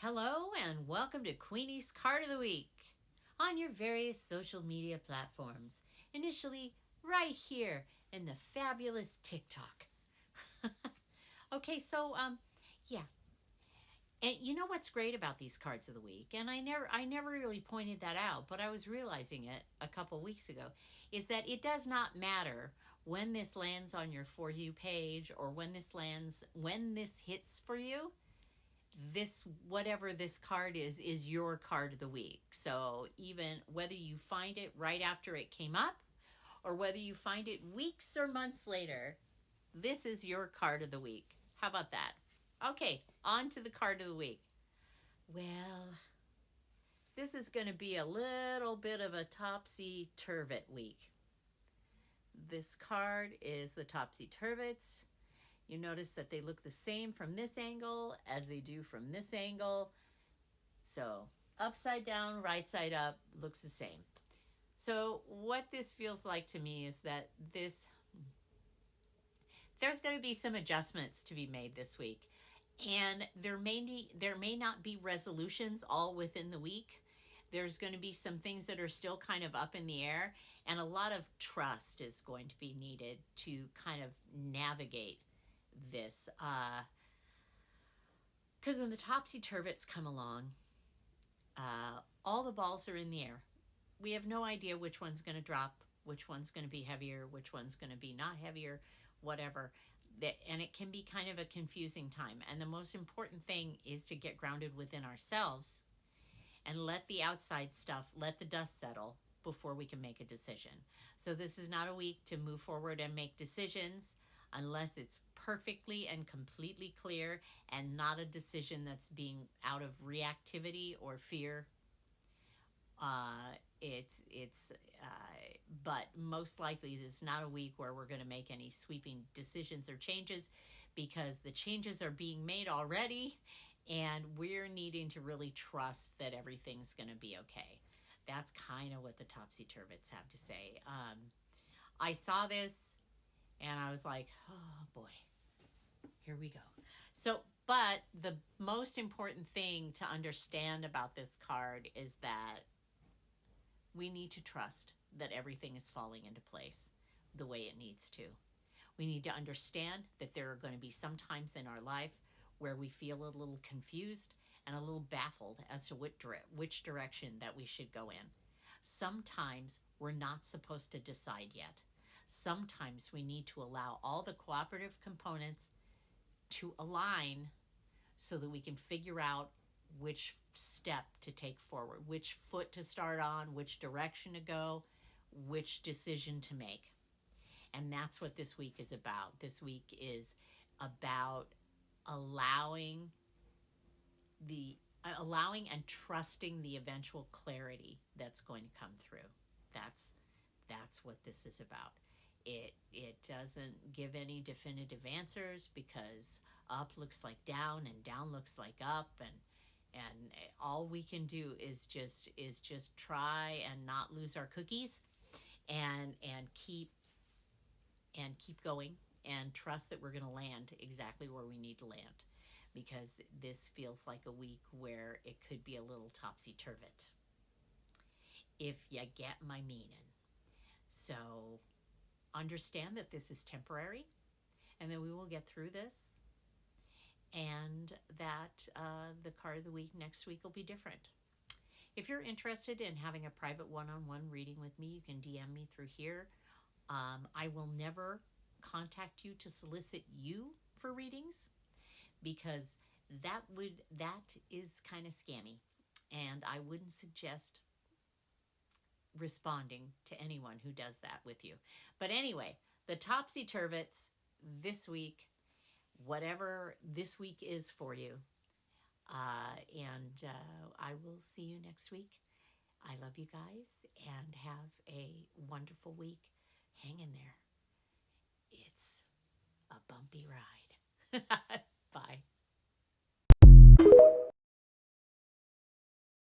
Hello and welcome to Queenie's Card of the Week on your various social media platforms. Initially, right here in the fabulous TikTok. Okay, and you know what's great about these cards of the week, and I never really pointed that out, but I was realizing it a couple weeks ago, is that it does not matter when this lands on your For You page or when this hits for you. This whatever this card is your card of the week. So even whether you find it right after it came up or whether you find it weeks or months later, this is your card of the week. How about that? Okay, on to the card of the week. Well, this is going to be a little bit of a Topsy Turvet week. This card is the Topsy Turvets. You notice that they look the same from this angle as they do from this angle. So upside down, right side up, looks the same. So what this feels like to me is that there's going to be some adjustments to be made this week. And there may not be resolutions all within the week. There's going to be some things that are still kind of up in the air, and a lot of trust is going to be needed to kind of navigate this. Because when the Topsy Turvets come along, all the balls are in the air. We have no idea which one's going to drop, which one's going to be heavier, which one's going to be not heavier, whatever. And it can be kind of a confusing time. And the most important thing is to get grounded within ourselves and let the outside stuff, let the dust settle before we can make a decision. So this is not a week to move forward and make decisions unless it's perfectly and completely clear and not a decision that's being out of reactivity or fear. But most likely it's not a week where we're going to make any sweeping decisions or changes, because the changes are being made already and we're needing to really trust that everything's going to be okay. That's kind of what the Topsy Turvets have to say. I saw this and I was like, oh boy, here we go. So, but the most important thing to understand about this card is that we need to trust that everything is falling into place the way it needs to. We need to understand that there are going to be some times in our life where we feel a little confused and a little baffled as to which direction that we should go in. Sometimes we're not supposed to decide yet. Sometimes we need to allow all the cooperative components to align so that we can figure out which step to take forward, which foot to start on, which direction to go, which decision to make. And that's what this week is about. This week is about allowing and trusting the eventual clarity that's going to come through. That's what this is about. It doesn't give any definitive answers, because up looks like down and down looks like up, and all we can do is just try and not lose our cookies, and keep going and trust that we're going to land exactly where we need to land, because this feels like a week where it could be a little topsy-turvet, if you get my meaning. So understand that this is temporary and that we will get through this, and that the card of the week next week will be different. If you're interested in having a private one-on-one reading with me, you can DM me through here. I will never contact you to solicit you for readings, because that is kind of scammy, and I wouldn't suggest responding to anyone who does that with you. But anyway, the Topsy Turvets this week, whatever this week is for you. And I will see you next week. I love you guys, and have a wonderful week. Hang in there. It's a bumpy ride. Bye.